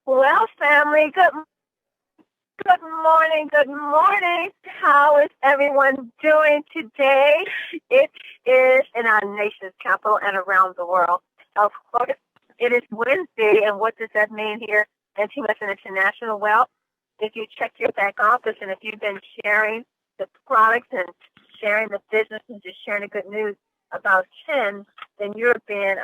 Well, family, good morning, good morning. How is everyone doing today? It is in our nation's capital and around the world. Of course, it is Wednesday, and what does that mean here in TMS International? Well, if you check your back office and if you've been sharing the products and sharing the business and just sharing the good news about Ken, then you're being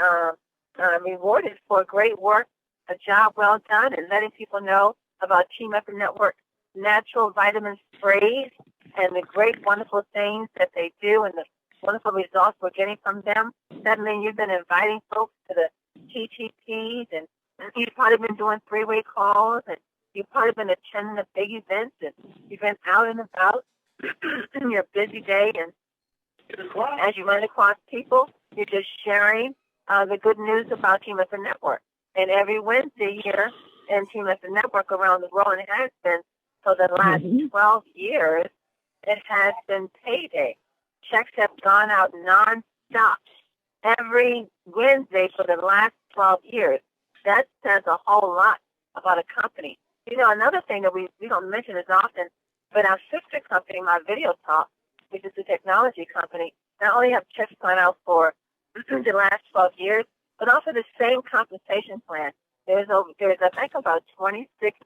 rewarded for great work, a job well done, and letting people know about Team Effort Network natural vitamin sprays and the great, wonderful things that they do and the wonderful results we're getting from them. That means you've been inviting folks to the TTPs, and you've probably been doing three-way calls, and you've probably been attending the big events, and you've been out and about in your busy day, and as you run across people, you're just sharing the good news about Team Effort Network. And every Wednesday here in Team Effort Network around the world, and it has been for the last 12 years, it has been payday. Checks have gone out nonstop every Wednesday for the last 12 years. That says a whole lot about a company. You know, another thing that we don't mention as often, but our sister company, My Video Talk, which is a technology company, not only have checks gone out for the last 12 years, but also the same compensation plan. There's I think about 26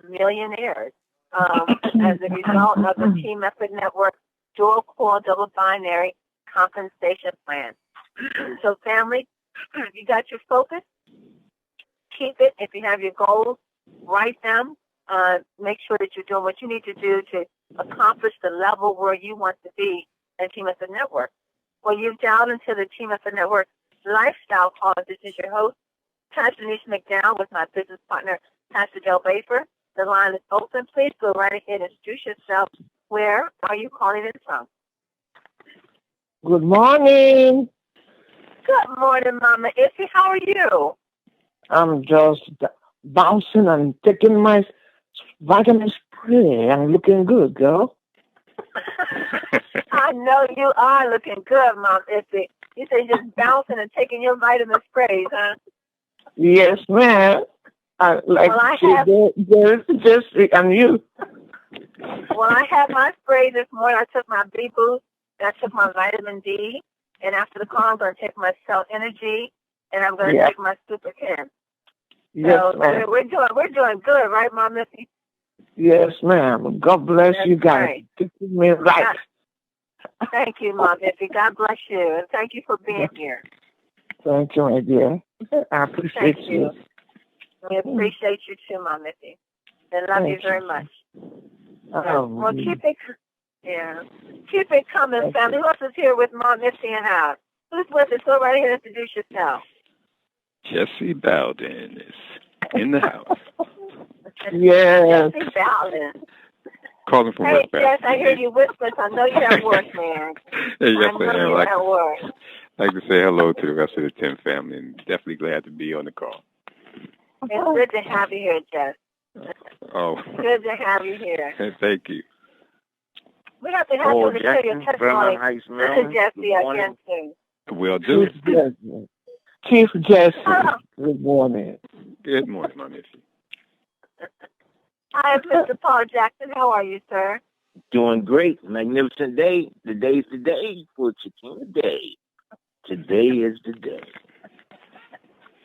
millionaires as a result of the Team Effort Network dual core double binary compensation plan. So family, if you got your focus, keep it. If you have your goals, write them. Make sure that you're doing what you need to do to accomplish the level where you want to be in Team Effort Network. Well, you've dialed into the Team Effort Network Lifestyle Call. This is your host, Pastor Denise McDowell, with my business partner, Pastor Del Bafer. The line is open. Please go right ahead and introduce yourself. Where are you calling in from? Good morning. Good morning, Mama Iffy. How are you? I'm just bouncing and taking my vitamin spray. I'm looking good, girl. I know you are looking good, Mom Iffy. You say just bouncing and taking your vitamin sprays, huh? Yes, ma'am. Just and you. Well, I had my spray this morning. I took my B boost, and I took my vitamin D, and after the call, I'm going to take my Cell Energy, and I'm going to take my Super Ken. Yes, so ma'am. we're doing good, right, Mom Missy? Yes, ma'am. God bless you guys. Right. Keeping me right. Thank you, Mom Missy. God bless you, and thank you for being here. Thank you, my dear. I appreciate you. We appreciate you too, Mom Missy. And love you very much. Well, keep it coming, family. Who else is here with Mom Missy and I? Who's with us? Go right ahead and introduce yourself. Jesse Bowden is in the house. Yes. Jesse Bowden. Calling from work. Hey, Jess, I hear you whisper, so I know you're at work, man. Hey, yes, I know you're at work. I'd like to say hello to the rest of the Tim family, and definitely glad to be on the call. It's good to have you here, Jess. Oh. Good to have you here. Thank you. We have to have you to share your testimony to Jesse again soon. Will do. Chief Jesse. Good morning. Good morning, my nephew. Hi, Mr. Paul Jackson. How are you, sir? Doing great. Magnificent day. Today's the day for Chicken Day. Today is the day.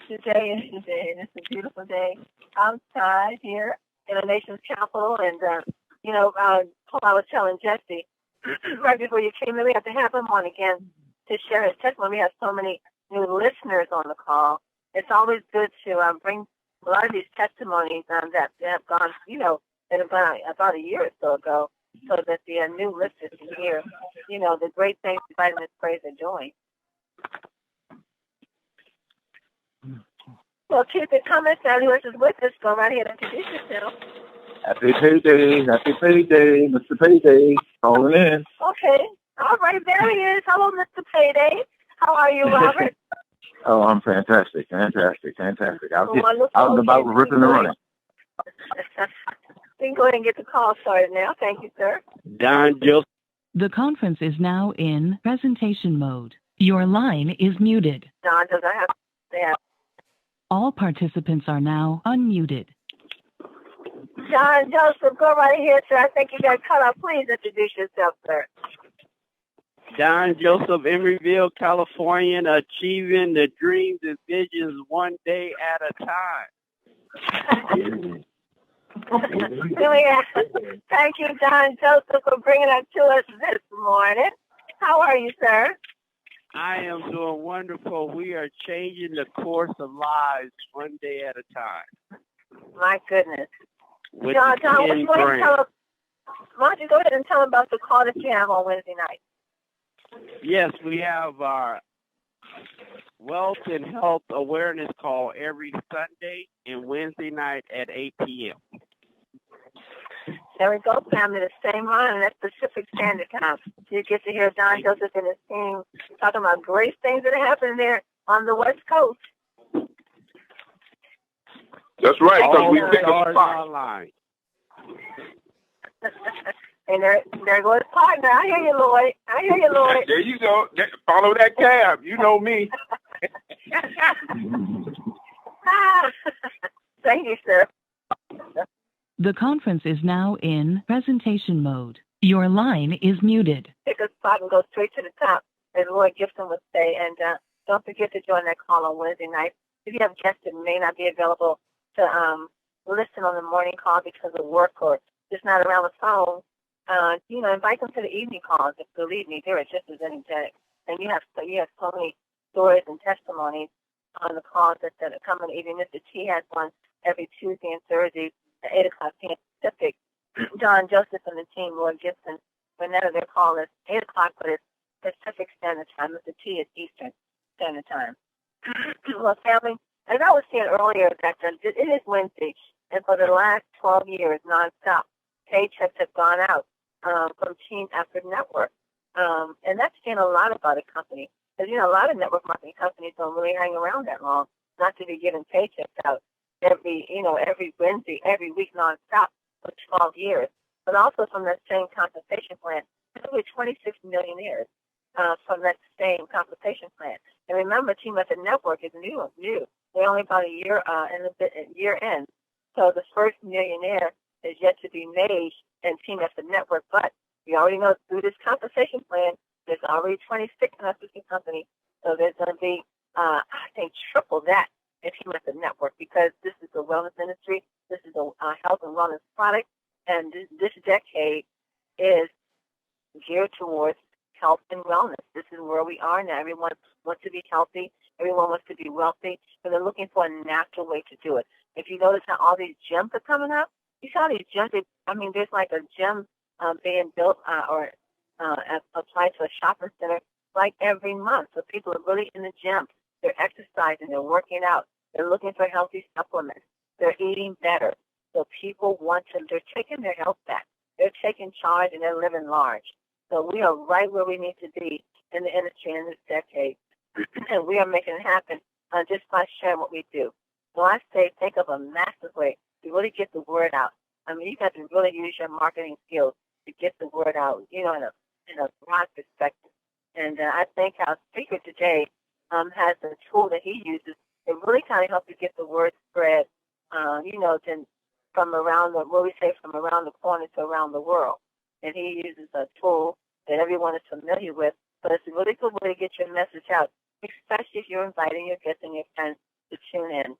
Today is the day, and it's a beautiful day outside here in the nation's capital. And, I was telling Jesse right before you came in, we have to have him on again to share his testimony. We have so many new listeners on the call. It's always good to bring a lot of these testimonies that have gone, that have gone about a year or so ago, so that the new listeners can hear, the great things the vitamin sprays are doing. Well, keep it coming, family. Who is with us? Go right ahead and introduce yourself. Happy payday, Mr. Payday, calling in. Okay. All right, there he is. Hello, Mr. Payday. How are you, Robert? Oh, I'm fantastic. I was about ripping and running. We can go ahead and get the call started now. Thank you, sir. Don Jill. The conference is now in presentation mode. Your line is muted. Don, does I have to say? All participants are now unmuted. John Joseph, go right ahead, sir. I think you got cut off. Please introduce yourself, sir. Don Joseph, Emeryville, California, achieving the dreams and visions one day at a time. Thank you, John Joseph, for bringing that to us this morning. How are you, sir? I am doing wonderful. We are changing the course of lives one day at a time. My goodness. With John, the why don't you go ahead and tell them about the call that you have on Wednesday night? Yes, we have our Wealth and Health Awareness call every Sunday and Wednesday night at 8 p.m. There we go, family. The same run, and that's Pacific Standard Time. You get to hear Don Joseph and his team talking about great things that are happening there on the West Coast. That's right, because we pick a spot online. And there goes partner. I hear you, Lloyd. There you go. Follow that cab. You know me. Thank you, sir. The conference is now in presentation mode. Your line is muted. Pick a spot and go straight to the top, as Lloyd Gibson would say. And don't forget to join that call on Wednesday night. If you have guests that may not be available to listen on the morning call because of work or just not around the phone, invite them to the evening calls. If believe me, they're just as energetic. And you have so many stories and testimonies on the calls that are coming. Even Mr. T has one every Tuesday and Thursday at 8 o'clock p.m. Pacific. John Joseph and the team, Lloyd Gibson, whenever their call is 8 o'clock, but it's Pacific Standard Time. Mr. T is Eastern Standard Time. Well, family, as I was saying earlier, that it is Wednesday, and for the last 12 years, nonstop, paychecks have gone out from Team Effort Network. And that's saying a lot about a company. Because, a lot of network marketing companies don't really hang around that long, not to be giving paychecks out every Wednesday, every week, nonstop for 12 years. But also from that same compensation plan, there's over 26 millionaires from that same compensation plan. And remember, Team Effort Network is new. They're only about a year year end. So the first millionaire is yet to be made in Team Effort Network. But we already know through this compensation plan, there's already 26 in our sister company. So there's going to be, I think, triple that in Team Effort Network because this is the wellness industry. This is a health and wellness product. And this decade is geared towards health and wellness. This is where we are now. Everyone wants to be healthy. Everyone wants to be wealthy. So they're looking for a natural way to do it. If you notice how all these gyms are coming up, you saw these gyms. There's like a gym being built or applied to a shopping center like every month. So people are really in the gym. They're exercising. They're working out. They're looking for healthy supplements. They're eating better. So people they're taking their health back. They're taking charge and they're living large. So we are right where we need to be in the industry in this decade. And we are making it happen just by sharing what we do. So I say think of a massive way to really get the word out. You got to really use your marketing skills to get the word out, in a broad perspective. And I think our speaker today has a tool that he uses that really kind of helps you get the word spread, from around the corner to around the world. And he uses a tool that everyone is familiar with, but it's a really good way to get your message out, especially if you're inviting your guests and your friends to tune in.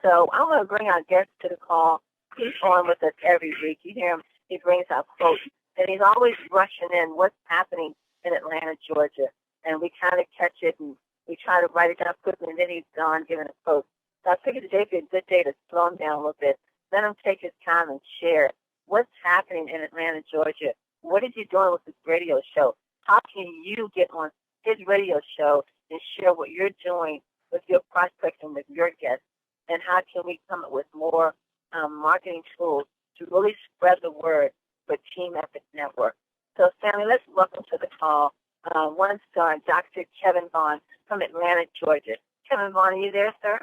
So I want to bring our guest to the call. He's on with us every week. You hear him, he brings out quotes, and he's always rushing in what's happening in Atlanta, Georgia. And we kind of catch it, and we try to write it down quickly, and then he's gone giving a quote. So I figured today would be a good day to slow him down a little bit, let him take his time and share what's happening in Atlanta, Georgia. What is he doing with his radio show? How can you get on his radio show and share what you're doing with your prospects and with your guests? And how can we come up with more marketing tools to really spread the word for Team Effort Network? So, family, let's welcome to the call one star, Dr. Kevin Vaughan from Atlanta, Georgia. Kevin Vaughan, are you there, sir?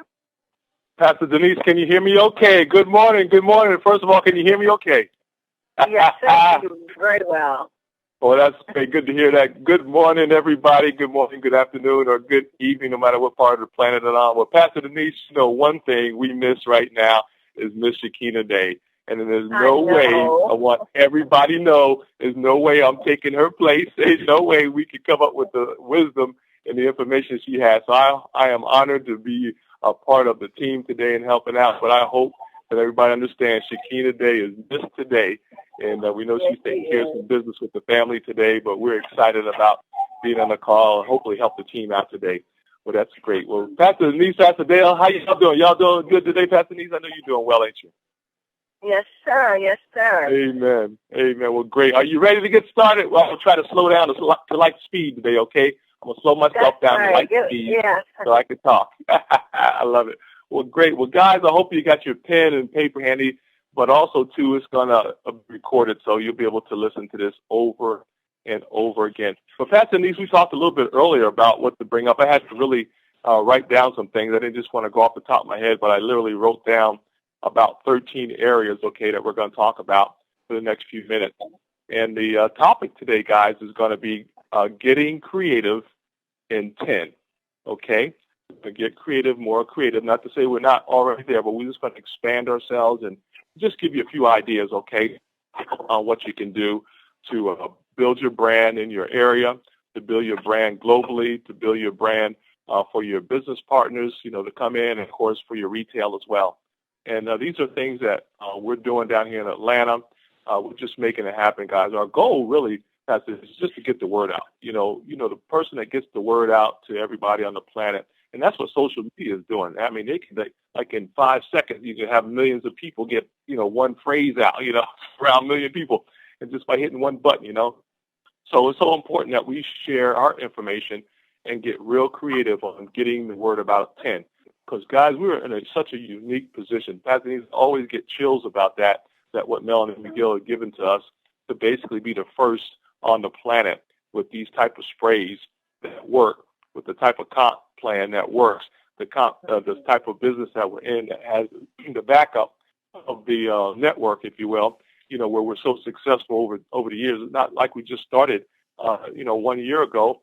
Pastor Denise, can you hear me okay? Good morning. First of all, can you hear me okay? Yes, sir. Very well. Well, that's great. Good to hear that. Good morning, everybody. Good morning, good afternoon, or good evening, no matter what part of the planet they're on. Well, Pastor Denise, one thing we miss right now is Miss Shakina Day. And then there's no way, I want everybody to know, there's no way I'm taking her place. There's no way we could come up with the wisdom and the information she has. So I am honored to be a part of the team today and helping out. But I hope that everybody understands Shakina Day is missed today. And we know she's taking care of some business with the family today, but we're excited about being on the call and hopefully help the team out today. Well, that's great. Well, Pastor Denise, Pastor Dale, how y'all doing? Y'all doing good today, Pastor Denise? I know you're doing well, ain't you? Yes, sir. Yes, sir. Amen. Amen. Well, great. Are you ready to get started? Well, I'll try to slow down to like speed today, okay? I'm going to slow myself down to like speed so I can talk. I love it. Well, great. Well, guys, I hope you got your pen and paper handy, but also, too, it's going to be recorded, so you'll be able to listen to this over and over again. But Pastor Denise, we talked a little bit earlier about what to bring up. I had to really write down some things. I didn't just want to go off the top of my head, but I literally wrote down about 13 areas, okay, that we're going to talk about for the next few minutes. And the topic today, guys, is going to be getting creative in 10, okay? Get creative, more creative. Not to say we're not already there, but we're just going to expand ourselves and just give you a few ideas, okay, on what you can do to build your brand in your area, to build your brand globally, to build your brand for your business partners, you know, to come in, and, of course, for your retail as well. And these are things that we're doing down here in Atlanta. We're just making it happen, guys. Our goal really is just to get the word out. You know, the person that gets the word out to everybody on the planet, and that's what social media is doing. I mean, they can, like in 5 seconds, you can have millions of people get, one phrase out, around a million people, and just by hitting one button, So it's so important that we share our information and get real creative on getting the word about 10. Because, guys, we're in such a unique position. Pastor needs to always get chills about that what Melanie McGill had given to us to basically be the first on the planet with these type of sprays that work, with the type of comp plan that works, the type of business that we're in that has the backup of the network, if you will, where we're so successful over the years. It's not like we just started, 1 year ago.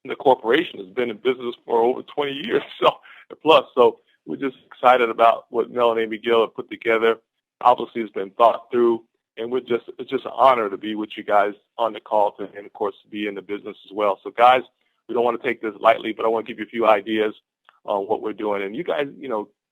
The corporation has been in business for over 20 years, so we're just excited about what Melanie McGill have put together. Obviously, it's been thought through, and it's just an honor to be with you guys on the call and, of course, to be in the business as well. So, guys, we don't want to take this lightly, but I want to give you a few ideas on what we're doing. And you guys,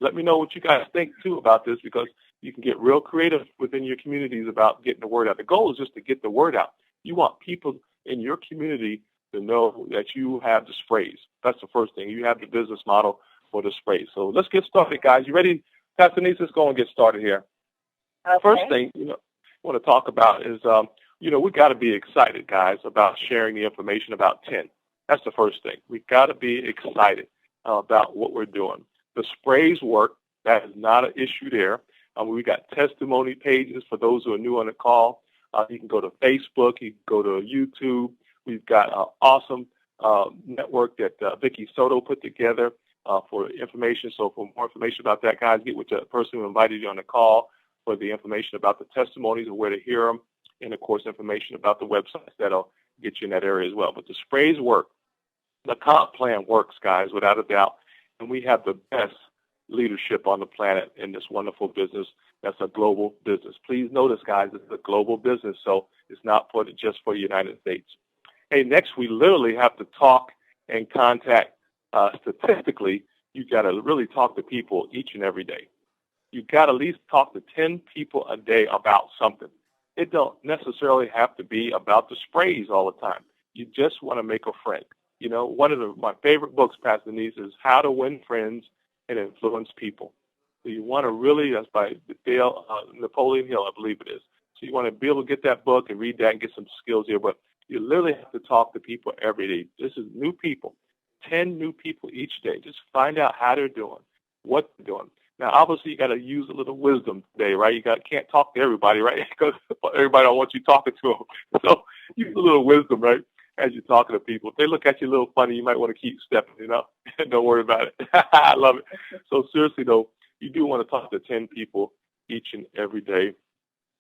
let me know what you guys think, too, about this, because you can get real creative within your communities about getting the word out. The goal is just to get the word out. You want people in your community to know that you have the sprays. That's the first thing. You have the business model for the sprays. So let's get started, guys. You ready? Pastor Denise, let's go and get started here. Okay. First thing, I want to talk about is, we got to be excited, guys, about sharing the information about 10. That's the first thing. We got to be excited about what we're doing. The sprays work. That is not an issue there. We got testimony pages for those who are new on the call. You can go to Facebook. You can go to YouTube. We've got an awesome network that Vicky Soto put together for information. So for more information about that, guys, get with the person who invited you on the call for the information about the testimonies and where to hear them, and, of course, information about the websites that'll get you in that area as well. But the sprays work. The comp plan works, guys, without a doubt. And we have the best leadership on the planet in this wonderful business. That's a global business. Please notice, guys, it's a global business, so it's not just for the United States. Hey, next, we literally have to talk and contact. Statistically, you got to really talk to people each and every day. You got to at least talk to 10 people a day about something. It don't necessarily have to be about the sprays all the time. You just want to make a friend. One of my favorite books, Pastor Denise, is How to Win Friends and Influence People. So you want to really, that's by Napoleon Hill, I believe it is. So you want to be able to get that book and read that and get some skills here. But you literally have to talk to people every day. This is new people, 10 new people each day. Just find out how they're doing, what they're doing. Now, obviously, you got to use a little wisdom today, right? Can't talk to everybody, right? Because everybody don't want you talking to them. So use a little wisdom, right, as you're talking to people. If they look at you a little funny, you might want to keep stepping, Don't worry about it. I love it. So seriously, though, you do want to talk to 10 people each and every day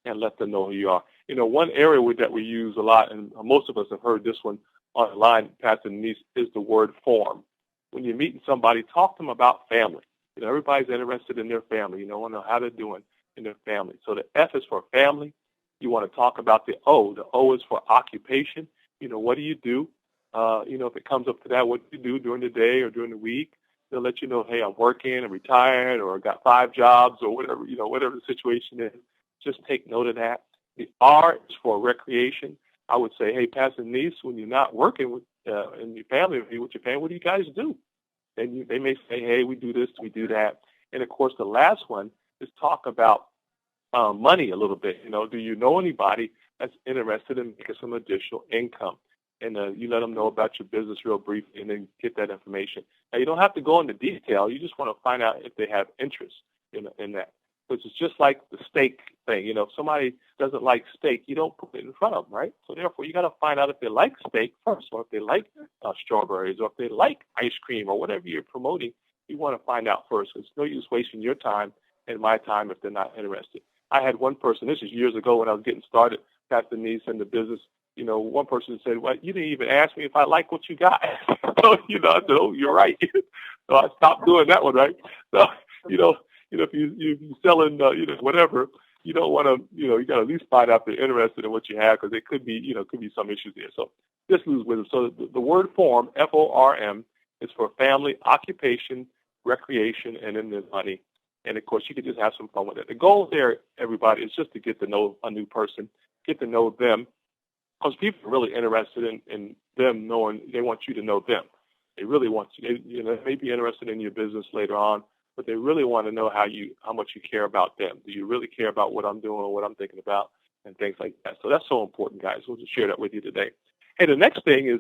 and let them know who you are. One area that we use a lot, and most of us have heard this one online, Pastor Denise, is the word form. When you're meeting somebody, talk to them about family. Everybody's interested in their family, want to know how they're doing. in their family. So the F is for family. You want to talk about the O. The O is for occupation. What do you do? If it comes up to that, what do you do during the day or during the week? They'll let you know, hey, I'm working, I'm retired, or I got 5 jobs, or whatever, whatever the situation is. Just take note of that. The R is for recreation. I would say, hey, Pastor Denise, when you're not working with in your family, with your family, what do you guys do? And they may say, hey, we do this, we do that. And, of course, the last one is talk about money a little bit. Do you know anybody that's interested in making some additional income? And you let them know about your business real briefly and then get that information. Now, you don't have to go into detail. You just want to find out if they have interest in that. Because it's just like the steak thing. If somebody doesn't like steak, you don't put it in front of them, right? So therefore, you got to find out if they like steak first, or if they like strawberries, or if they like ice cream, or whatever you're promoting. You want to find out first. It's no use wasting your time and my time if they're not interested. I had one person, this is years ago when I was getting started, Pastor Denise, in the business. One person said, well, you didn't even ask me if I like what you got. So, I said, oh, you're right. So I stopped doing that one, right? So, if you're selling, whatever, you don't want to, you got to at least find out if they're interested in what you have, because there could be, could be some issues there. So just lose wisdom. So the word form, FORM, is for family, occupation, recreation, and then there's money. And, of course, you could just have some fun with it. The goal there, everybody, is just to get to know a new person, get to know them, because people are really interested in them knowing, they want you to know them. They really want you. They may be interested in your business later on, but they really want to know how much you care about them. Do you really care about what I'm doing or what I'm thinking about, and things like that? So that's so important, guys. We'll just share that with you today. Hey, the next thing is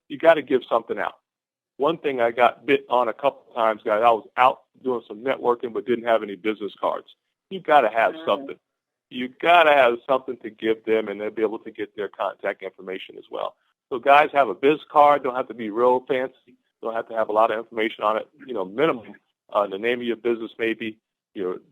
you got to give something out. One thing I got bit on a couple of times, guys, I was out doing some networking but didn't have any business cards. You got to have something. You got to have something to give them, and they'll be able to get their contact information as well. So guys, have a biz card. Don't have to be real fancy. Don't have to have a lot of information on it. Minimum, the name of your business, maybe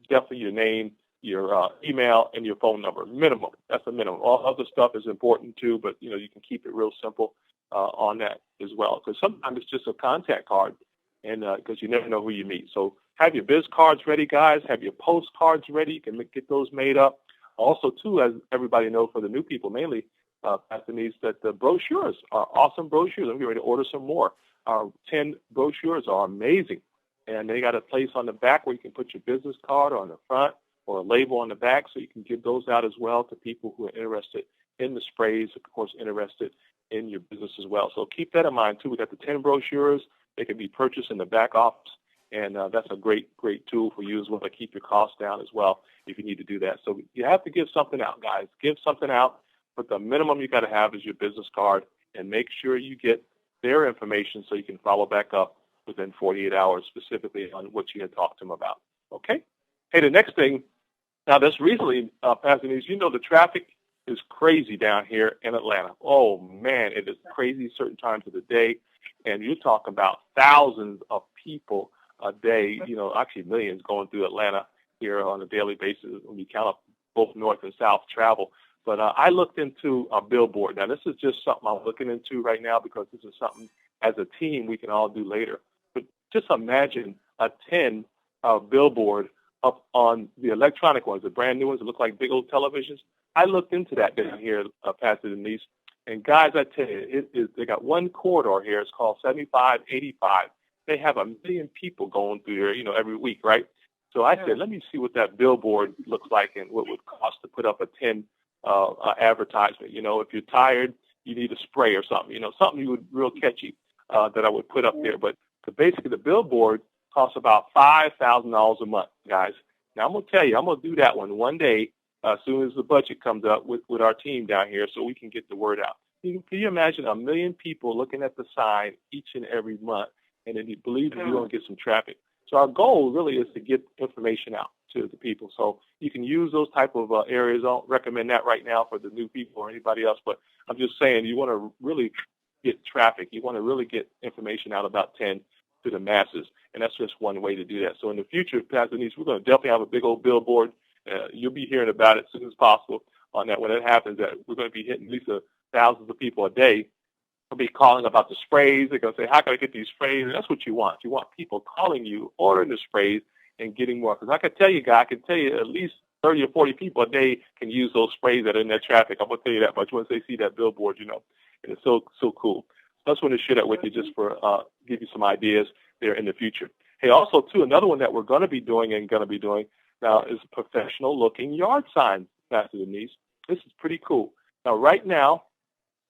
definitely your name, your email, and your phone number. Minimum. That's a minimum. All other stuff is important too, but you can keep it real simple on that as well. Because sometimes it's just a contact card, and because you never know who you meet. So have your biz cards ready, guys. Have your postcards ready. You can get those made up. Also, too, as everybody knows, for the new people mainly, Pastor Denise, that the brochures are awesome brochures. I'm getting ready to order some more. Our 10 brochures are amazing. And they got a place on the back where you can put your business card on the front or a label on the back, so you can give those out as well to people who are interested in the sprays, of course, interested in your business as well. So keep that in mind, too. We got the 10 brochures. They can be purchased in the back office. And that's a great, great tool for you as well to keep your costs down as well if you need to do that. So you have to give something out, guys. Give something out, but the minimum you got to have is your business card, and make sure you get their information so you can follow back up within 48 hours specifically on what you had talked to them about. Okay? Hey, the next thing, now this recently, Pastor Denise, the traffic is crazy down here in Atlanta. Oh, man, it is crazy certain times of the day, and you talk about thousands of people a day, actually millions going through Atlanta here on a daily basis when you count up both north and south travel. But I looked into a billboard. Now, this is just something I'm looking into right now, because this is something as a team we can all do later. But just imagine a 10 billboard up on the electronic ones, the brand new ones that look like big old televisions. I looked into that down here, Pastor Denise. And guys, I tell you, they got one corridor here. It's called 7585. They have 1 million people going through there, every week, right? So I said, let me see what that billboard looks like and what would cost to put up a 10 advertisement. If you're tired, you need a spray or something, something you would real catchy that I would put up there. But basically the billboard costs about $5,000 a month, guys. Now I'm going to tell you, I'm going to do that one day as soon as the budget comes up with our team down here, so we can get the word out. Can you imagine 1 million people looking at the sign each and every month? And then you believe that you're going to get some traffic. So our goal really is to get information out to the people. So you can use those type of areas. I don't recommend that right now for the new people or anybody else, but I'm just saying you want to really get traffic. You want to really get information out about 10 to the masses, and that's just one way to do that. So in the future, Pastor Denise, we're going to definitely have a big old billboard. You'll be hearing about it as soon as possible on that. When it happens, that we're going to be hitting at least thousands of people a day. They'll be calling about the sprays. They're going to say, how can I get these sprays? And that's what you want. You want people calling you, ordering the sprays, and getting more. Because I can tell you, guys, I can tell you at least 30 or 40 people a day can use those sprays that are in their traffic. I'm going to tell you that much once they see that billboard, and it's so cool. So I just want to share that with you just for give you some ideas there in the future. Hey, also, too, another one that we're going to be doing now is professional-looking yard signs, Pastor Denise. This is pretty cool. Now, right now,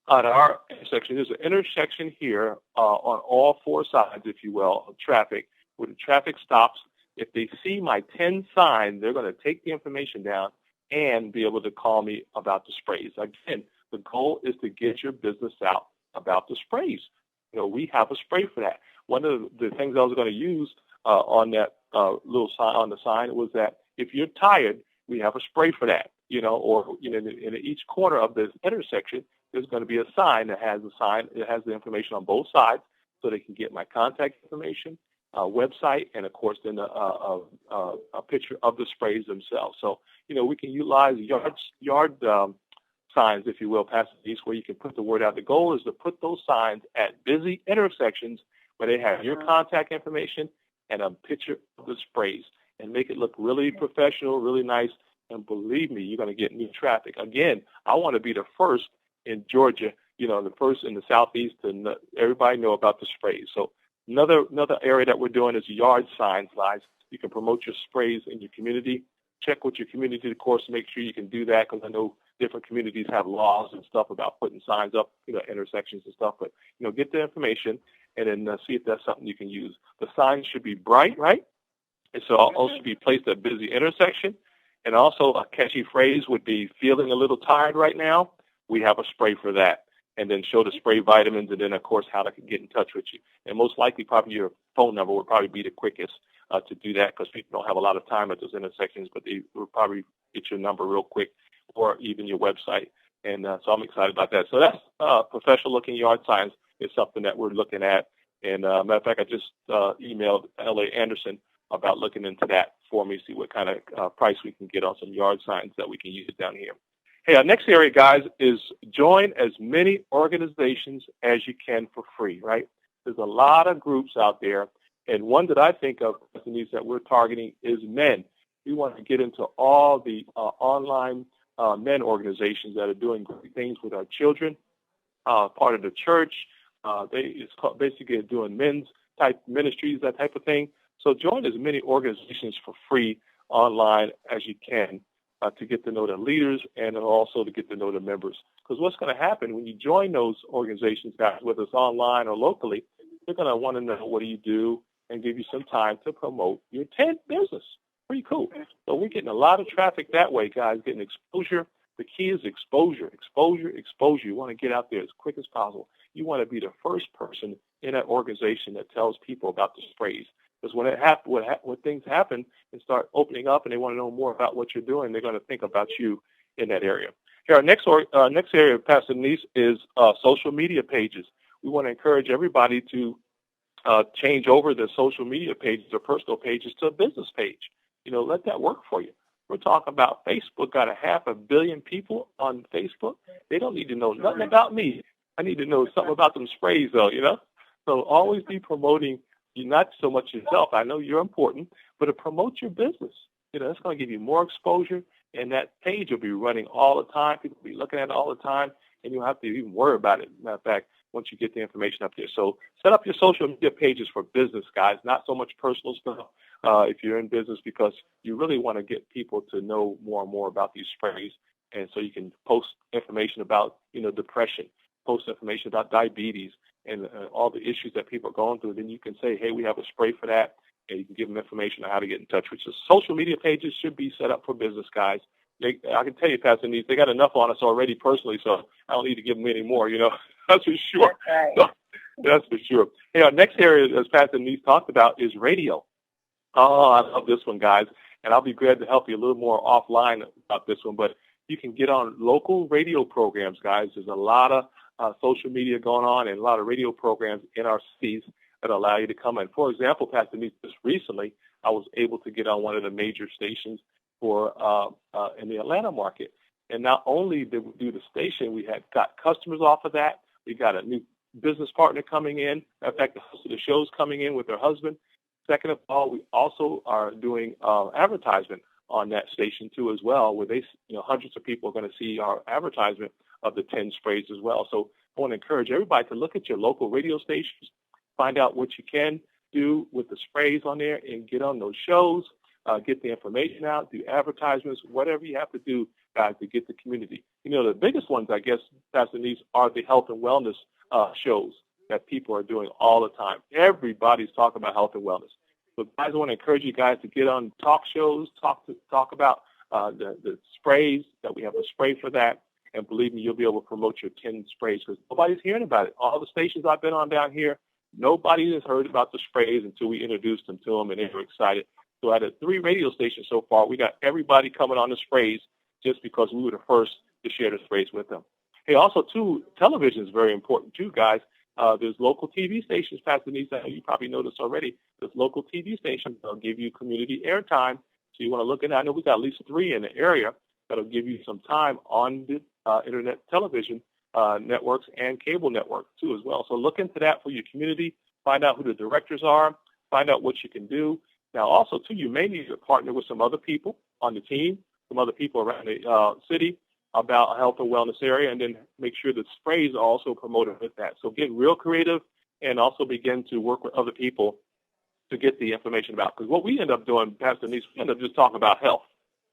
at our intersection, there's an intersection here on all four sides, if you will, of traffic, where the traffic stops. If they see my 10 sign, they're going to take the information down and be able to call me about the sprays. Again, the goal is to get your business out about the sprays. We have a spray for that. One of the things I was going to use on that little sign on the sign was that if you're tired, we have a spray for that. Or in each corner of this intersection, there's going to be a sign that has the information on both sides, so they can get my contact information, website, and of course then a picture of the sprays themselves. So we can utilize yard signs, if you will, Pastor Denise, where you can put the word out. The goal is to put those signs at busy intersections where they have your contact information and a picture of the sprays, and make it look really professional, really nice. And believe me, you're going to get new traffic. Again, I want to be the first in Georgia, the first in the Southeast to everybody know about the sprays. So another area that we're doing is yard signs, guys. You can promote your sprays in your community. Check with your community, of course, to make sure you can do that, because I know different communities have laws and stuff about putting signs up, intersections and stuff. But, get the information and then see if that's something you can use. The signs should be bright, right? And so also be placed at a busy intersection. And also a catchy phrase would be feeling a little tired right now. We have a spray for that. And then show the spray vitamins, and then, of course, how to get in touch with you. And most likely probably your phone number would probably be the quickest to do that, because people don't have a lot of time at those intersections, but they will probably get your number real quick, or even your website. And so I'm excited about that. So that's professional-looking yard signs is something that we're looking at. And matter of fact, I just emailed L.A. Anderson about looking into that for me, see what kind of price we can get on some yard signs that we can use down here. Hey, our next area, guys, is join as many organizations as you can for free, right? There's a lot of groups out there, and one that I think of that we're targeting is men. We want to get into all the online men organizations that are doing great things with our children, part of the church. It's basically doing men's type ministries, that type of thing. So join as many organizations for free online as you can to get to know the leaders and also to get to know the members. Because what's going to happen when you join those organizations, guys, whether it's online or locally, they're going to want to know what do you do and give you some time to promote your tent business. Pretty cool. So we're getting a lot of traffic that way, guys, getting exposure. The key is exposure, exposure, exposure. You want to get out there as quick as possible. You want to be the first person in that organization that tells people about the sprays. Because when things happen and start opening up and they want to know more about what you're doing, they're going to think about you in that area. Here, our next area, Pastor Denise, is social media pages. We want to encourage everybody to change over the social media pages or personal pages to a business page. Let that work for you. We're talking about Facebook got 500 million people on Facebook. They don't need to know nothing about me. I need to know something about them sprays, though, So always be promoting you, not so much yourself. I know you're important, but to promote your business. That's going to give you more exposure, and that page will be running all the time. People will be looking at it all the time, and you don't have to even worry about it. Matter of fact, once you get the information up there. So set up your social media pages for business, guys, not so much personal stuff if you're in business, because you really want to get people to know more and more about these sprays. And so you can post information about, depression, post information about diabetes, and all the issues that people are going through. Then you can say, hey, we have a spray for that, and you can give them information on how to get in touch with you. Social media pages should be set up for business, guys. I can tell you, Pastor Denise, they got enough on us already personally, so I don't need to give them any more, That's for sure. That's right. That's for sure. Hey, our next area, as Pastor Denise talked about, is radio. Oh, I love this one, guys, and I'll be glad to help you a little more offline about this one, but you can get on local radio programs, guys. There's a lot of social media going on and a lot of radio programs in our cities that allow you to come in. For example, Pastor Denise, just recently, I was able to get on one of the major stations for in the Atlanta market. And not only did we do the station, we had got customers off of that. We got a new business partner coming in. In fact, the host of the show's coming in with her husband. Second of all, we also are doing advertisement on that station too as well, where they, hundreds of people are going to see our advertisement of the 10 sprays as well. So I want to encourage everybody to look at your local radio stations, find out what you can do with the sprays on there, and get on those shows, get the information out, do advertisements, whatever you have to do, guys, to get the community. The biggest ones, I guess, Pastor Denise, are the health and wellness shows that people are doing all the time. Everybody's talking about health and wellness. So, guys, I want to encourage you guys to get on talk shows, talk about the sprays, that we have a spray for that. And believe me, you'll be able to promote your 10 sprays because nobody's hearing about it. All the stations I've been on down here, nobody has heard about the sprays until we introduced them to them, and they were excited. So out of 3 radio stations so far, we got everybody coming on the sprays just because we were the first to share the sprays with them. Hey, also, too, television is very important, too, guys. There's local TV stations, Pastor Denise, you probably noticed already. There's local TV stations that'll give you community airtime. So you want to look at it. I know we got at least 3 in the area that'll give you some time on the internet television networks and cable networks, too, as well. So look into that for your community. Find out who the directors are. Find out what you can do. Now, also, too, you may need to partner with some other people on the team, some other people around the city about a health and wellness area, and then make sure the sprays are also promoted with that. So get real creative and also begin to work with other people to get the information about. Because what we end up doing, Pastor Denise, we end up just talking about health.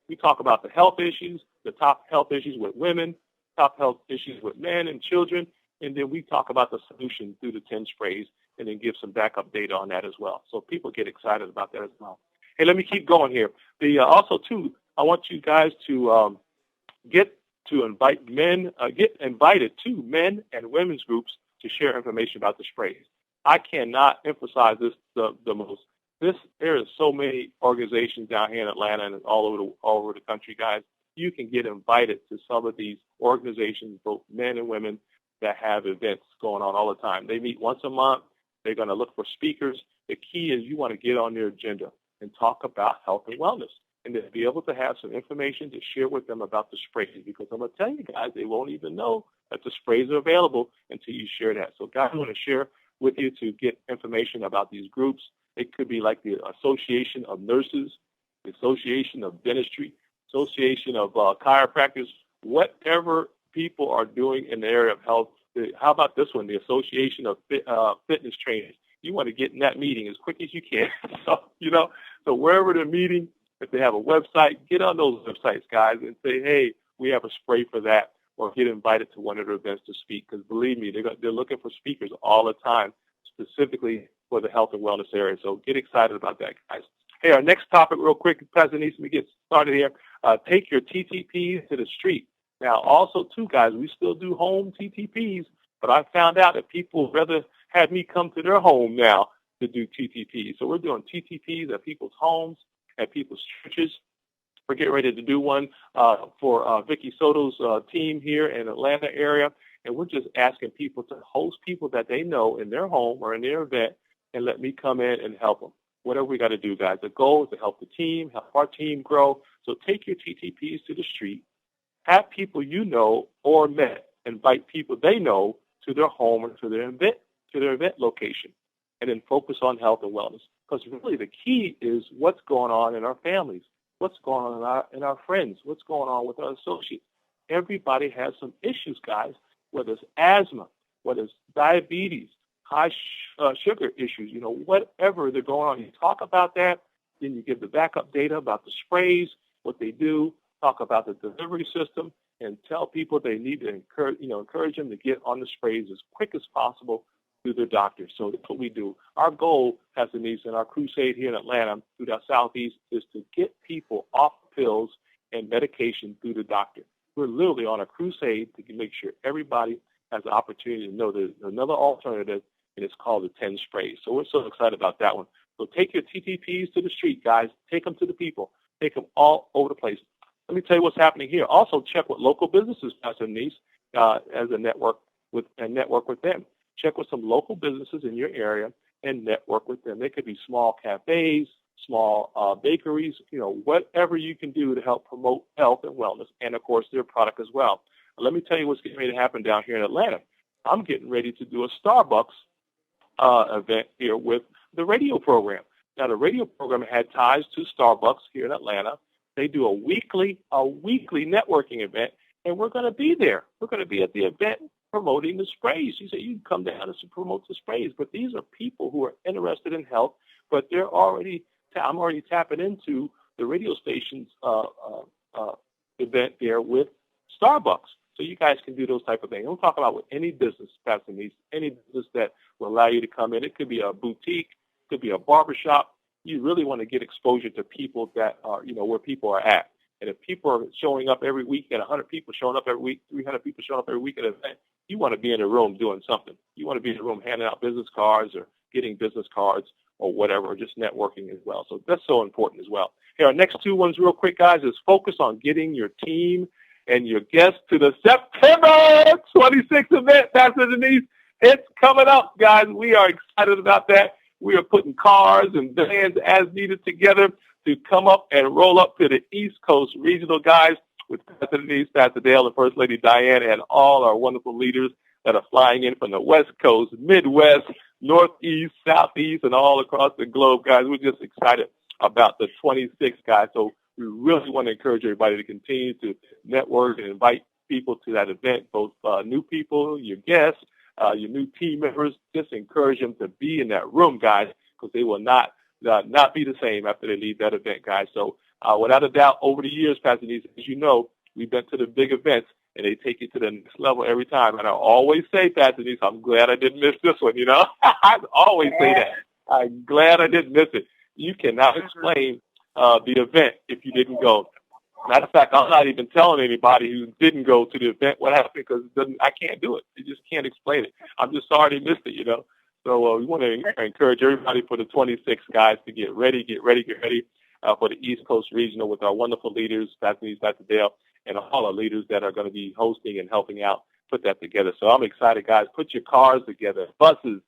We talk about the health issues, the top health issues with women, top health issues with men and children, and then we talk about the solution through the 10 sprays and then give some backup data on that as well. So people get excited about that as well. Hey, let me keep going here. Also, too, I want you guys to get invited to men and women's groups to share information about the sprays. I cannot emphasize this the most. There is so many organizations down here in Atlanta and all over the country, guys. You can get invited to some of these organizations, both men and women, that have events going on all the time. They meet once a month. They're going to look for speakers. The key is you want to get on their agenda and talk about health and wellness, and to be able to have some information to share with them about the sprays, because I'm going to tell you guys, they won't even know that the sprays are available until you share that. So guys, I want to share with you to get information about these groups. It could be like the Association of Nurses, the Association of Dentistry, Association of Chiropractors, whatever people are doing in the area of health. How about this one, the Association of Fitness Trainers? You want to get in that meeting as quick as you can. So wherever they're meeting, if they have a website, get on those websites, guys, and say, hey, we have a spray for that, or get invited to one of their events to speak. Because believe me, they're looking for speakers all the time, specifically for the health and wellness area. So get excited about that, guys. Hey, our next topic real quick, President needs to get started here. Take your TTPs to the street. Now, also, too, guys, we still do home TTPs, but I found out that people rather have me come to their home now to do TTPs. So we're doing TTPs at people's homes, at people's churches. We're getting ready to do one for Vicky Soto's team here in the Atlanta area, and we're just asking people to host people that they know in their home or in their event and let me come in and help them. Whatever we got to do, guys. The goal is to help the team, help our team grow. So take your TTPs to the street. Have people you know or met invite people they know to their home or to their event location, and then focus on health and wellness. Because really the key is what's going on in our families, what's going on in our friends, what's going on with our associates. Everybody has some issues, guys, whether it's asthma, whether it's diabetes, high sugar issues, whatever they're going on. You talk about that, then you give the backup data about the sprays, what they do, talk about the delivery system, and tell people they need to encourage them to get on the sprays as quick as possible through their doctors. So that's what we do. Our goal, Pastor Denise, in our crusade here in Atlanta through the Southeast is to get people off pills and medication through the doctor. We're literally on a crusade to make sure everybody has the opportunity to know there's another alternative, and it's called the 10 sprays. So we're so excited about that one. So take your TTPs to the street, guys. Take them to the people. Take them all over the place. Let me tell you what's happening here. Also, check with local businesses, Pastor Denise, as a network with them. Check with some local businesses in your area and network with them. They could be small cafes, small bakeries, whatever you can do to help promote health and wellness, and, of course, their product as well. Let me tell you what's getting ready to happen down here in Atlanta. I'm getting ready to do a Starbucks event here with the radio program. Now, the radio program had ties to Starbucks here in Atlanta, They do a weekly networking event, and we're going to be there. We're going to be at the event promoting the sprays. She said, you can come down and promote the sprays. But these are people who are interested in health, but I'm already tapping into the radio station's event there with Starbucks. So you guys can do those type of things. I'm talking about with any business, Pastor Denise, any business that will allow you to come in. It could be a boutique, it could be a barbershop. You really want to get exposure to people that are, where people are at. And if people are showing up every week, and 100 people showing up every week, 300 people showing up every week at an event, you want to be in a room doing something. You want to be in a room handing out business cards or getting business cards or whatever, or just networking as well. So that's so important as well. Here, our next two ones real quick, guys, is focus on getting your team and your guests to the September 26th event, Pastor Denise. It's coming up, guys. We are excited about that. We are putting cars and vans as needed together to come up and roll up to the East Coast regional guys with Pastor Denise, Pastor Dale, and First Lady Diane, and all our wonderful leaders that are flying in from the West Coast, Midwest, Northeast, Southeast, and all across the globe, guys. We're just excited about the 26th, guys. So we really want to encourage everybody to continue to network and invite people to that event, both new people, your guests, your new team members. Just encourage them to be in that room, guys, because they will not be the same after they leave that event, guys. So without a doubt, over the years, Pastor Denise, as you know, we've been to the big events, and they take you to the next level every time. And I always say, Pastor Denise, I'm glad I didn't miss this one, I always say that. I'm glad I didn't miss it. You cannot explain the event if you didn't go. Matter of fact, I'm not even telling anybody who didn't go to the event what happened, because I can't do it. You just can't explain it. I'm just sorry they missed it, So we want to encourage everybody for the 26 guys to get ready for the East Coast Regional with our wonderful leaders, Pastor Denise, Pastor Dale, and all our leaders that are going to be hosting and helping out put that together. So I'm excited, guys. Put your cars together, buses,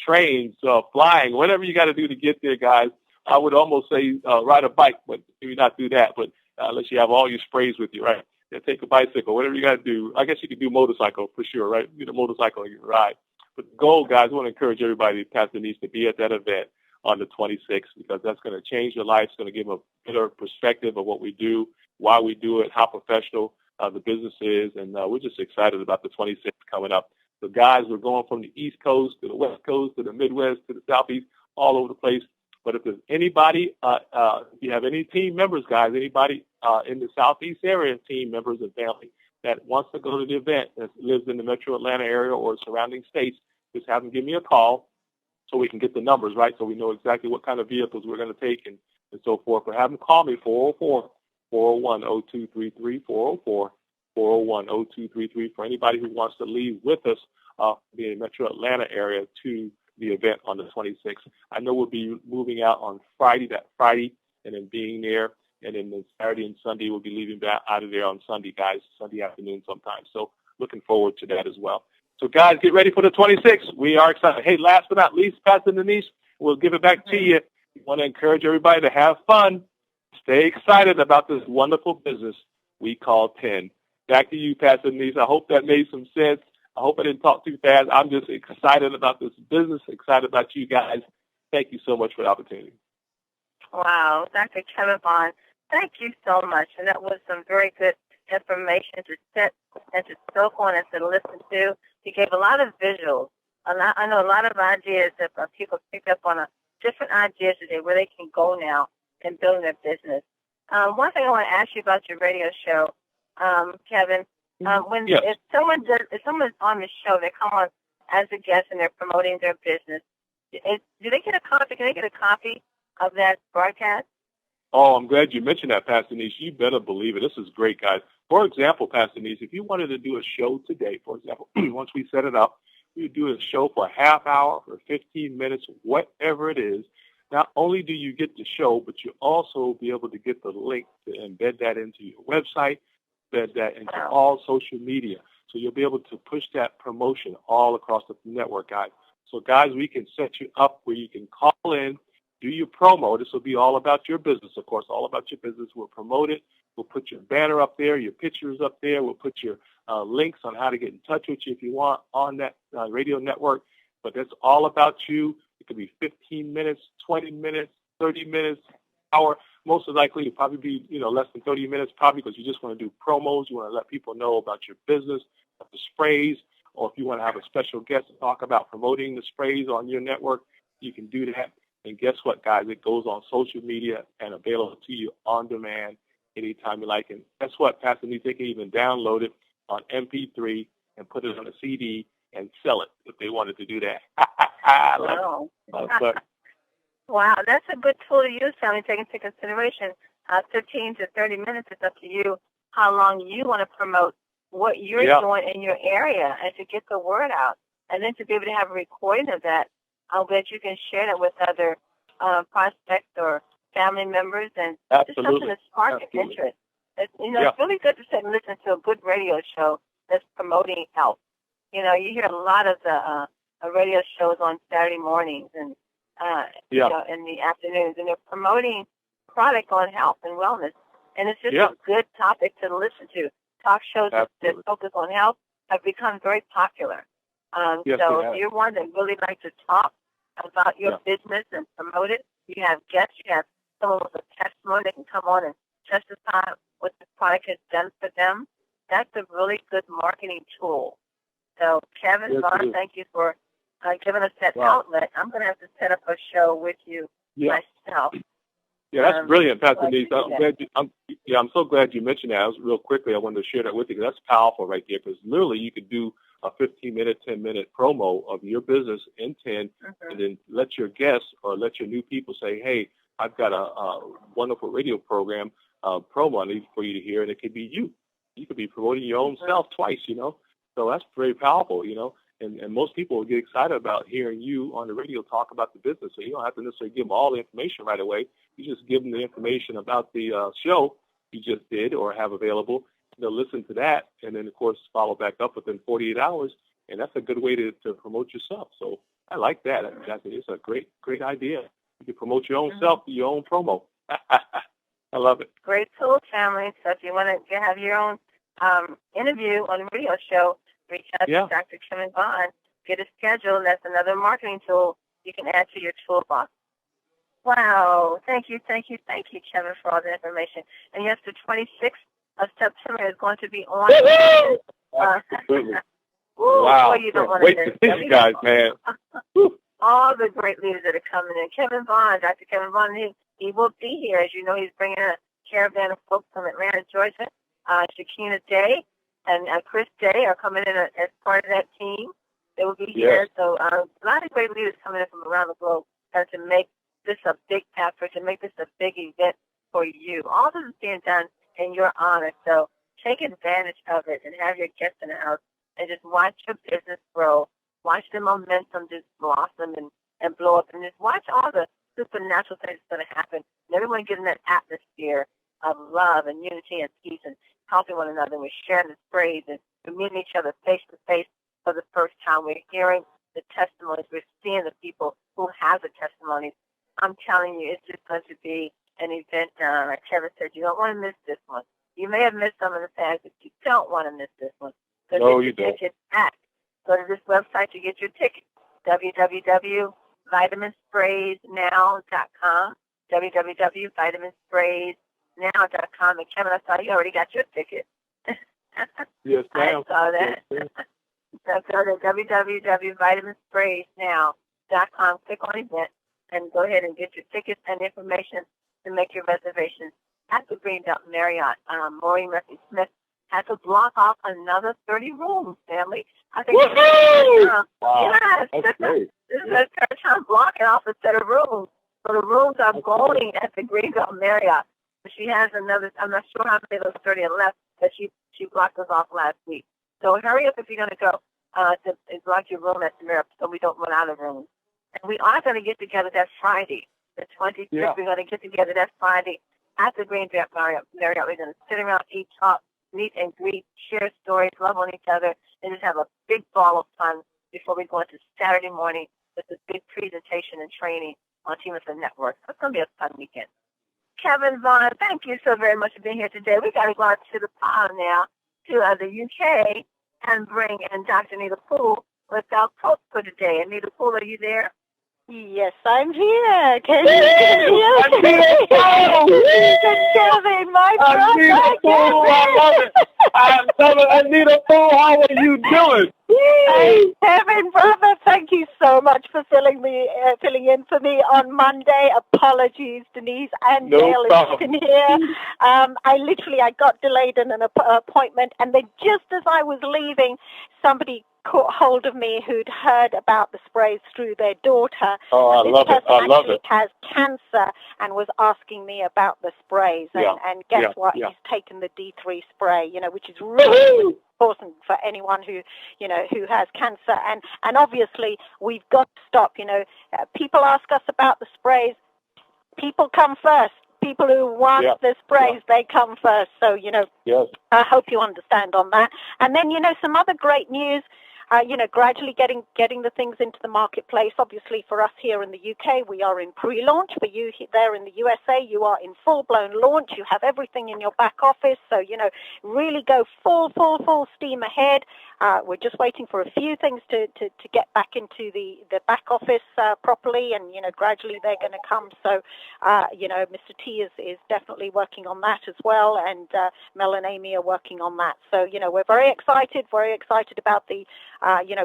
trains, flying, whatever you got to do to get there, guys. I would almost say ride a bike, but maybe not do that. But unless you have all your sprays with you, right? Yeah, take a bicycle, whatever you got to do. I guess you could do motorcycle for sure, right? Get a motorcycle and you can ride. But the goal, guys, I want to encourage everybody, Pastor Denise, to be at that event on the 26th, because that's going to change your life. It's going to give them a better perspective of what we do, why we do it, how professional the business is. And we're just excited about the 26th coming up. So, guys, we're going from the East Coast to the West Coast to the Midwest to the Southeast, all over the place. But if there's anybody, if you have any team members, guys, anybody in the Southeast area, team members and family that wants to go to the event, that lives in the metro Atlanta area or surrounding states, just have them give me a call so we can get the numbers, right, so we know exactly what kind of vehicles we're going to take and so forth. But have them call me, 404-401-0233, 404-401-0233, for anybody who wants to leave with us the metro Atlanta area to the event on the 26th. I know we'll be moving out on Friday, and then being there. And then the Saturday and Sunday, we'll be leaving back out of there on Sunday, guys, Sunday afternoon sometime. So looking forward to that as well. So, guys, get ready for the 26th. We are excited. Hey, last but not least, Pastor Denise, we'll give it back to you. We want to encourage everybody to have fun. Stay excited about this wonderful business we call 10. Back to you, Pastor Denise. I hope that made some sense. I hope I didn't talk too fast. I'm just excited about this business, excited about you guys. Thank you so much for the opportunity. Wow, Dr. Kevin Vaughan, thank you so much. And that was some very good information to sit and to soak on and to listen to. You gave a lot of visuals. I know a lot of ideas that people picked up on different ideas today where they can go now and build their business. One thing I want to ask you about your radio show, Kevin. If someone's on the show, they come on as a guest and they're promoting their business, do they get a copy? Can they get a copy of that broadcast? Oh, I'm glad you mentioned that, Pastor Denise. You better believe it. This is great, guys. For example, Pastor Denise, if you wanted to do a show today, for example, once we set it up, we would do a show for a half hour, for 15 minutes, whatever it is. Not only do you get the show, but you also be able to get the link to embed that into your website, embed that into all social media. So you'll be able to push that promotion all across the network, guys. So, guys, we can set you up where you can call in, do your promo. This will be all about your business, of course, all about your business. We'll promote it. We'll put your banner up there, your pictures up there. We'll put your links on how to get in touch with you if you want on that radio network. But that's all about you. It could be 15 minutes, 20 minutes, 30 minutes, hour. Most likely, it'll probably be, less than 30 minutes, probably, because you just want to do promos. You want to let people know about your business, about the sprays, or if you want to have a special guest to talk about promoting the sprays on your network, you can do that. And guess what, guys? It goes on social media and available to you on demand anytime you like. And guess what, Pastor Denise, they can even download it on MP3 and put it on a CD and sell it if they wanted to do that. Wow. Wow, that's a good tool to use, family, take into consideration. 15 to 30 minutes, it's up to you how long you want to promote what you're doing in your area and to get the word out. And then to be able to have a recording of that, I'll bet you can share that with other prospects or family members, and just something to spark an interest. It's really good to sit and listen to a good radio show that's promoting health. You hear a lot of the radio shows on Saturday mornings and in the afternoons, and they're promoting product on health and wellness. And it's just a good topic to listen to. Talk shows that focus on health have become very popular. So if you're one that really likes to talk about your business and promote it, you have guests, you have someone with a testimony that can come on and testify what the product has done for them. That's a really good marketing tool. So, Kevin, Vaughan, thank you for giving us that outlet. I'm going to have to set up a show with you myself. Yeah, that's brilliant, Pastor Denise. I'm so glad you mentioned that. Real quickly, I wanted to share that with you, because that's powerful right there, because literally you could do a 15-minute, 10-minute promo of your business in 10, and then let your guests or let your new people say, hey, I've got a wonderful radio program promo I need for you to hear, and it could be you. You could be promoting your own self twice, So that's very powerful, and most people will get excited about hearing you on the radio talk about the business. So you don't have to necessarily give them all the information right away. You just give them the information about the show you just did or have available. They'll listen to that, and then, of course, follow back up within 48 hours, and that's a good way to promote yourself. So I like that. It's a great idea. You can promote your own self, your own promo. I love it. Great tool, family. So if you want to have your own interview on the radio show, reach out to Dr. Kevin Vaughan. Get a schedule. That's another marketing tool you can add to your toolbox. Wow. Thank you, Kevin, for all the information. And yes, the 26th of September is going to be on. Absolutely. Wow. Boy, you don't want to miss you guys, man. All the great leaders that are coming in. Kevin Vaughan, Dr. Kevin Vaughan, he will be here. As you know, he's bringing a caravan of folks from Atlanta, Georgia. Shakina Day and Chris Day are coming in as part of that team. They will be here. So a lot of great leaders coming in from around the globe to make this a big effort, to make this a big event for you. All this is being done in your honor. So take advantage of it and have your guests in the house and just watch your business grow. Watch the momentum just blossom and blow up. And just watch all the supernatural things that's going to happen. And everyone getting that atmosphere of love and unity and peace and helping one another. We're sharing the sprays and we're meeting each other face to face for the first time. We're hearing the testimonies. We're seeing the people who have the testimonies. I'm telling you, it's just going to be an event. Like Kevin said, you don't want to miss this one. You may have missed some in the past, but you don't want to miss this one. So no, you don't. Tickets back. Go to this website to get your ticket. www.vitaminspraysnow.com. www.vitaminspraysnow.com. And Kevin, I saw you already got your ticket. Yes, ma'am. I saw that. Yes, so go to www.vitaminspraysnow.com. Click on event and go ahead and get your tickets and information to make your reservations at the Greenbelt Marriott. Maureen Murphy-Smith had to block off another 30 rooms, family. I think wow. Yes, that's great. This is her third time blocking off a set of rooms. So the rooms are going at the Greenbelt Marriott. She has another, I'm not sure how many of those 30 are left, but she blocked us off last week. So hurry up if you're going to go to block your room at the Marriott so we don't run out of rooms. And we are going to get together that Friday, the 26th. Yeah. We're going to get together that Friday at the Greenbelt Marriott. We're going to sit around, eat, talk, meet and greet, share stories, love on each other, and just have a big ball of fun before we go into Saturday morning with a big presentation and training on Team of the Network. So it's going to be a fun weekend. Kevin Vaughan, thank you so very much for being here today. We got to go out to the pond now, to the UK, and bring in Dr. Anita Poole with our quote for today. Anita Poole, are you there? Yes, I'm here. Can you hear me? Kevin, my brother. I love it. Anita Poole, how are you doing? Hey, Kevin, brother, thank you so much for filling in for me on Monday. Apologies, Denise and Dale, if you can hear. I got delayed in an appointment, and then just as I was leaving, somebody caught hold of me who'd heard about the sprays through their daughter. Oh, I love it. I love it. Has cancer and was asking me about the sprays. And guess what? He's taken the D3 spray, which is really important for anyone who has cancer. And obviously, we've got to stop. People ask us about the sprays. People come first. People who want the sprays, they come first. So, I hope you understand on that. And then, some other great news. Gradually getting the things into the marketplace. Obviously, for us here in the UK, we are in pre-launch. For you there in the USA, you are in full-blown launch. You have everything in your back office. So, really go full steam ahead. We're just waiting for a few things to get back into the back office properly, and, gradually they're going to come. So, Mr. T is definitely working on that as well, and Mel and Amy are working on that. So, we're very excited about the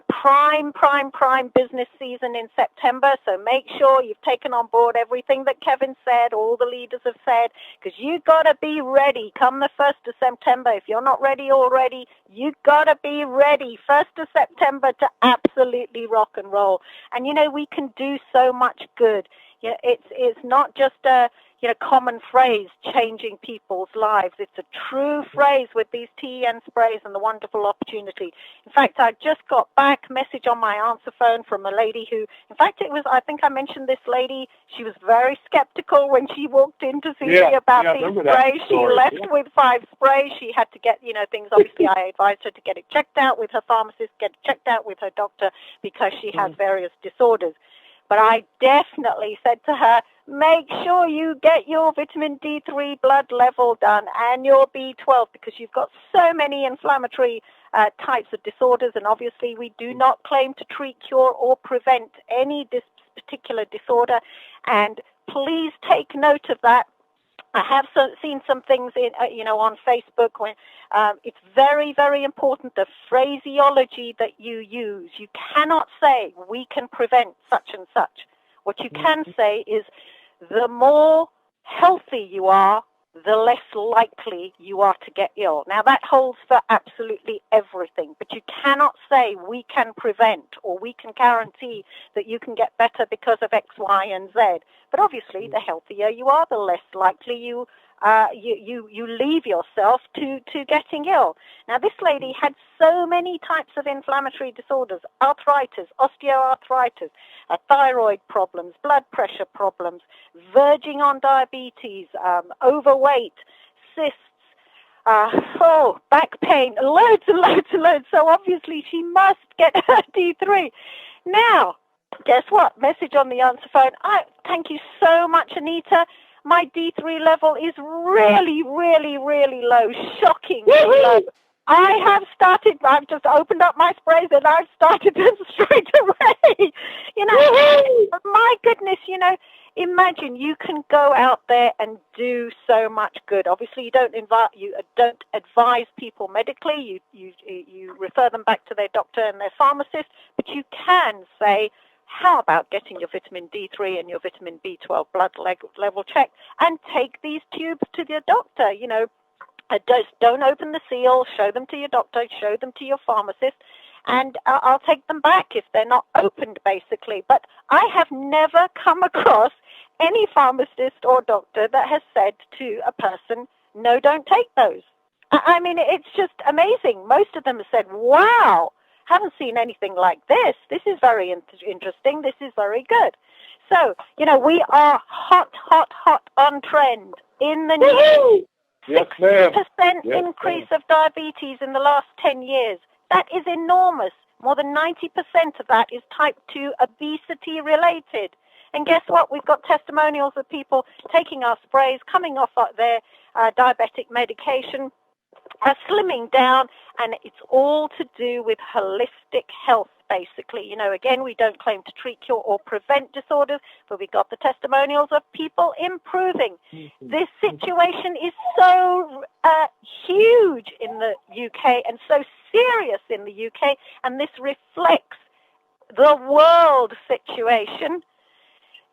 prime business season in September. So make sure you've taken on board everything that Kevin said, all the leaders have said, because you got to be ready come the 1st of September. If you're not ready already, you got to be ready 1st of September to absolutely rock and roll. And, we can do so much good. It's not just a common phrase, changing people's lives. It's a true phrase with these TEN sprays and the wonderful opportunity. In fact, I just got back a message on my answer phone from a lady who, in fact, I think I mentioned this lady, she was very skeptical when she walked in to see me about these sprays. She left with 5 sprays. She had to get, things, obviously I advised her to get it checked out with her pharmacist, get it checked out with her doctor, because she has various disorders. But I definitely said to her, make sure you get your vitamin D3 blood level done and your B12, because you've got so many inflammatory types of disorders. And obviously we do not claim to treat, cure, or prevent any particular disorder. And please take note of that. I have seen some things on Facebook when it's very, very important, the phraseology that you use. You cannot say we can prevent such and such. What you can say is the more healthy you are, the less likely you are to get ill. Now, that holds for absolutely everything, but you cannot say we can prevent or we can guarantee that you can get better because of X, Y, and Z. But obviously, the healthier you are, the less likely you leave yourself to getting ill. Now, this lady had so many types of inflammatory disorders: arthritis, osteoarthritis, thyroid problems, blood pressure problems, verging on diabetes, overweight, cysts, back pain, loads and loads and loads. So obviously she must get her D3. Now, guess what? Message on the answer phone. Thank you so much, Anita. My D3 level is really, really, really low, shockingly low. I've just opened up my sprays and I've started them straight away. My goodness, imagine you can go out there and do so much good. Obviously, you don't advise people medically. You refer them back to their doctor and their pharmacist, but you can say, how about getting your vitamin D3 and your vitamin B12 blood level checked, and take these tubes to your doctor? Don't open the seal. Show them to your doctor. Show them to your pharmacist, and I'll take them back if they're not opened, basically. But I have never come across any pharmacist or doctor that has said to a person, no, don't take those. I mean, it's just amazing. Most of them have said, wow, haven't seen anything like this. This is very interesting. This is very good. So, we are hot on trend in the news. Yes, ma'am. 6% increase of diabetes in the last 10 years. That is enormous. More than 90% of that is type 2 obesity related. And guess what? We've got testimonials of people taking our sprays, coming off their diabetic medication, slimming down, and it's all to do with holistic health, basically. You know, again, we don't claim to treat, cure, or prevent disorders, but we got the testimonials of people improving. This situation is so huge in the UK and so serious in the UK, and this reflects the world situation.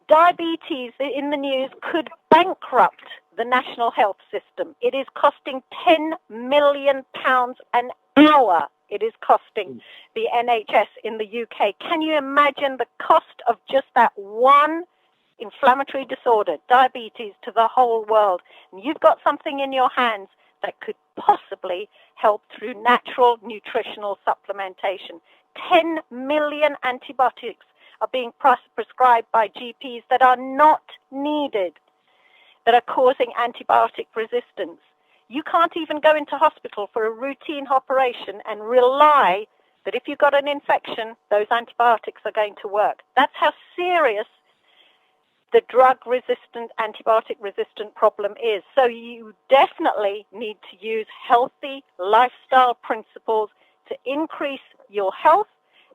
Diabetes in the news could bankrupt the national health system. It is costing £10 million an hour. It is costing the NHS in the UK. Can you imagine the cost of just that one inflammatory disorder, diabetes, to the whole world? And you've got something in your hands that could possibly help through natural nutritional supplementation. 10 million antibiotics are being prescribed by GPs that are not needed, that are causing antibiotic resistance. You can't even go into hospital for a routine operation and rely that if you've got an infection, those antibiotics are going to work. That's how serious the drug-resistant, antibiotic-resistant problem is. So you definitely need to use healthy lifestyle principles to increase your health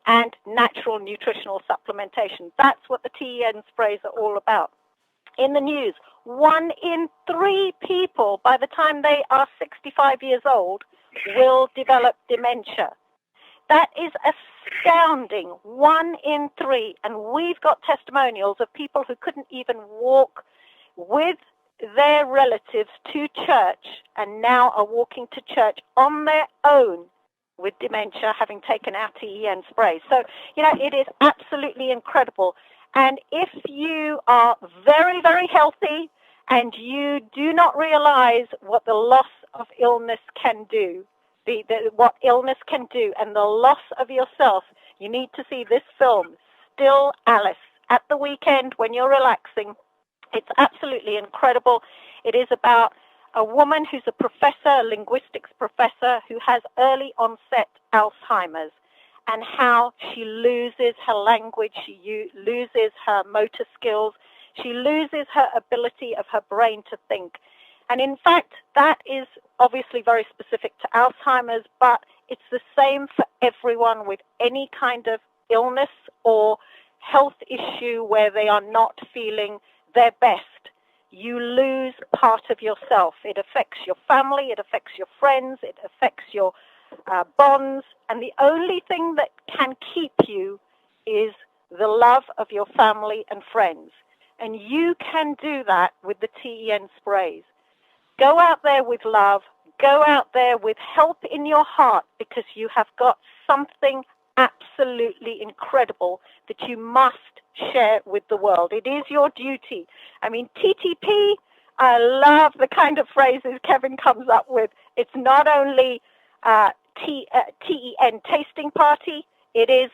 and natural nutritional supplementation. That's what the TEN sprays are all about. In the news, 1 in 3 people, by the time they are 65 years old, will develop dementia. That is astounding. 1 in 3. And we've got testimonials of people who couldn't even walk with their relatives to church and now are walking to church on their own with dementia, having taken our TEN spray. So, you know, it is absolutely incredible. And if you are very, very healthy and you do not realize what the loss of illness can do, what illness can do and the loss of yourself, you need to see this film, Still Alice, at the weekend when you're relaxing. It's absolutely incredible. It is about a woman who's a professor, a linguistics professor, who has early onset Alzheimer's, and how she loses her language, she loses her motor skills, she loses her ability of her brain to think. And in fact, that is obviously very specific to Alzheimer's, but it's the same for everyone with any kind of illness or health issue where they are not feeling their best. You lose part of yourself. It affects your family, it affects your friends, it affects your bonds, and the only thing that can keep you is the love of your family and friends. And you can do that with the TEN sprays. Go out there with love, go out there with help in your heart, because you have got something absolutely incredible that you must share with the world. It is your duty. I mean, TTP, I love the kind of phrases Kevin comes up with. It's not only TEN tasting party, it is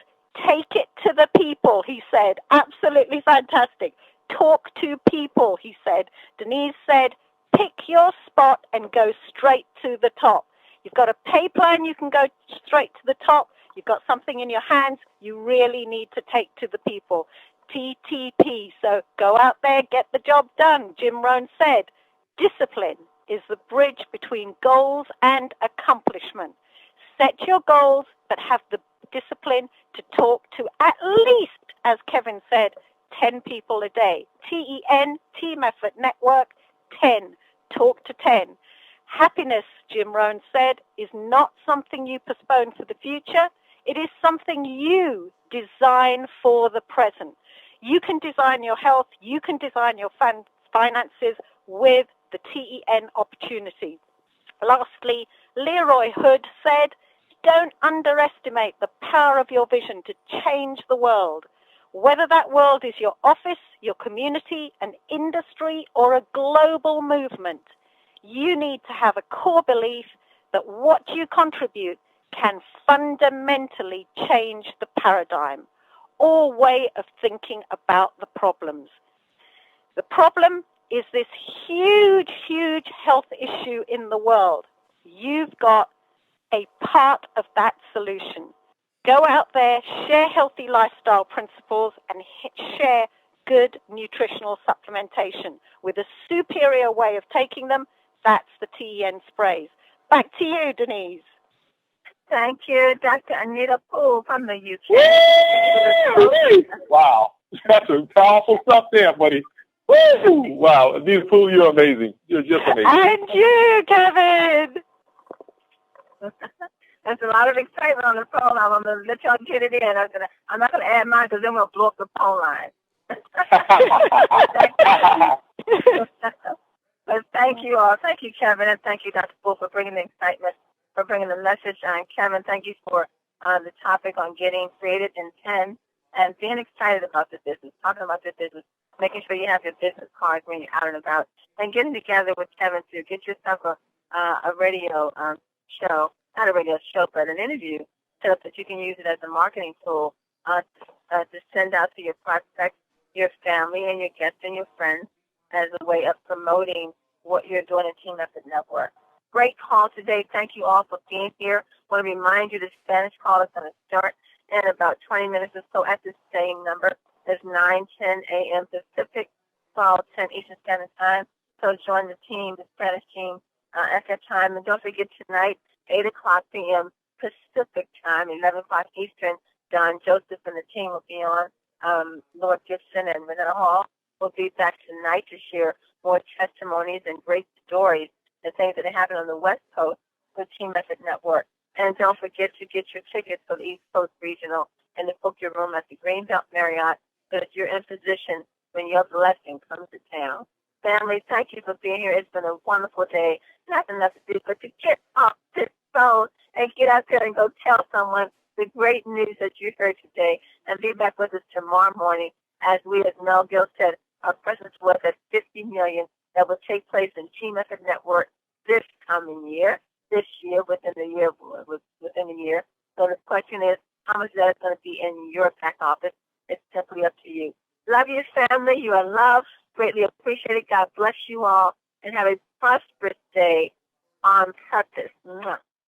take it to the people, he said. Absolutely fantastic. Talk to people, he said. Denise said, pick your spot and go straight to the top. You've got a pay plan, you can go straight to the top. You've got something in your hands, you really need to take to the people. TTP, so go out there, get the job done. Jim Rohn said, discipline is the bridge between goals and accomplishment. Set your goals, but have the discipline to talk to at least, as Kevin said, 10 people a day. TEN, Team Effort Network, 10. Talk to 10. Happiness, Jim Rohn said, is not something you postpone for the future. It is something you design for the present. You can design your health, you can design your finances with the TEN opportunity. Lastly, Leroy Hood said, don't underestimate the power of your vision to change the world. Whether that world is your office, your community, an industry, or a global movement, you need to have a core belief that what you contribute can fundamentally change the paradigm or way of thinking about the problems. The problem is this huge, huge health issue in the world. You've got a part of that solution. Go out there, share healthy lifestyle principles, and share good nutritional supplementation with a superior way of taking them. That's the TEN sprays. Back to you, Denise. Thank you, Dr. Anita Poole from the UK. Wow. That's some powerful stuff there, buddy. Woo! Wow. Anita Poole, you're amazing. You're just amazing. And you, Kevin. There's a lot of excitement on the phone. I'm going to let y'all get it in. I'm not going to add mine because then we'll blow up the phone line. But thank you all. Thank you, Kevin, and thank you, Dr. Poole, for bringing the excitement, for bringing the message. And Kevin, thank you for the topic on getting creative in 10 and being excited about the business, talking about the business, making sure you have your business cards when you're out and about, and getting together with Kevin to get yourself a radio show, not a radio show, but an interview set up that you can use it as a marketing tool to send out to your prospects, your family, and your guests and your friends as a way of promoting what you're doing in Team Effort Network. Great call today. Thank you all for being here. I want to remind you the Spanish call is going to start in about 20 minutes or so at the same number. It's 9:10 a.m. Pacific, 12:10 Eastern Standard Time. So join the team, the Spanish team, at that time. And don't forget tonight, 8 o'clock p.m. Pacific time, 11 o'clock Eastern, Don Joseph and the team will be on. Lord Gibson and Renetta Hall will be back tonight to share more testimonies and great stories and things that happen on the West Coast with Team Effort Network. And don't forget to get your tickets for the East Coast Regional and to book your room at the Greenbelt Marriott so that you're in position when your blessing comes to town. Family, thank you for being here. It's been a wonderful day. Nothing enough to do but to get off this phone and get out there and go tell someone the great news that you heard today, and be back with us tomorrow morning as we, as Mel Gill said, our presence was at 50 million that will take place in Team Effort Network this coming year, within the year. So the question is, how much of that is going to be in your back office? It's simply up to you. Love you, family. You are loved. Greatly appreciated. God bless you all, and have a prosperous day on purpose. Mwah.